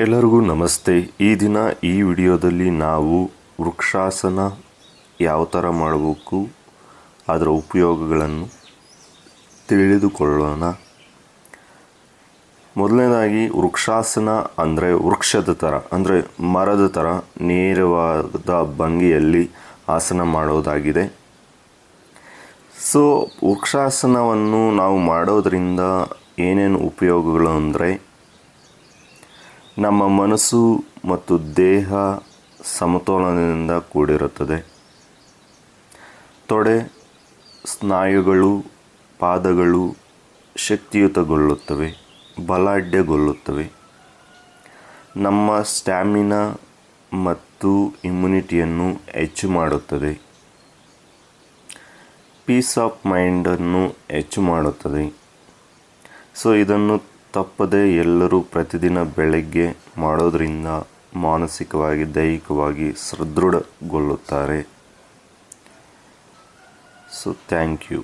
ಎಲ್ಲರಿಗೂ ನಮಸ್ತೆ. ಈ ದಿನ ಈ ವಿಡಿಯೋದಲ್ಲಿ ನಾವು ವೃಕ್ಷಾಸನ ಯಾವ ಥರ ಮಾಡಬೇಕು, ಅದರ ಉಪಯೋಗಗಳನ್ನು ತಿಳಿದುಕೊಳ್ಳೋಣ. ಮೊದಲನೇದಾಗಿ ವೃಕ್ಷಾಸನ ಅಂದರೆ ವೃಕ್ಷದ ಥರ, ಅಂದರೆ ಮರದ ಥರ ನೇರವಾದ ಭಂಗಿಯಲ್ಲಿ ಆಸನ ಮಾಡೋದಾಗಿದೆ. ಸೊ ವೃಕ್ಷಾಸನವನ್ನು ನಾವು ಮಾಡೋದರಿಂದ ಏನೇನು ಉಪಯೋಗಗಳು ಅಂದರೆ, ನಮ್ಮ ಮನಸ್ಸು ಮತ್ತು ದೇಹ ಸಮತೋಲನದಿಂದ ಕೂಡಿರುತ್ತದೆ. ತೊಡೆ, ಸ್ನಾಯುಗಳು, ಪಾದಗಳು ಶಕ್ತಿಯುತಗೊಳ್ಳುತ್ತವೆ, ಬಲಾಢ್ಯಗೊಳ್ಳುತ್ತವೆ. ನಮ್ಮ ಸ್ಟ್ಯಾಮಿನಾ ಮತ್ತು ಇಮ್ಯುನಿಟಿಯನ್ನು ಹೆಚ್ಚು ಮಾಡುತ್ತದೆ. ಪೀಸ್ ಆಫ್ ಮೈಂಡನ್ನು ಹೆಚ್ಚು ಮಾಡುತ್ತದೆ. ಸೊ ಇದನ್ನು ತಪ್ಪದೆ ಎಲ್ಲರೂ ಪ್ರತಿದಿನ ಬೆಳಗ್ಗೆ ಮಾಡೋದರಿಂದ ಮಾನಸಿಕವಾಗಿ, ದೈಹಿಕವಾಗಿ ಸದೃಢಗೊಳ್ಳುತ್ತಾರೆ. So thank you.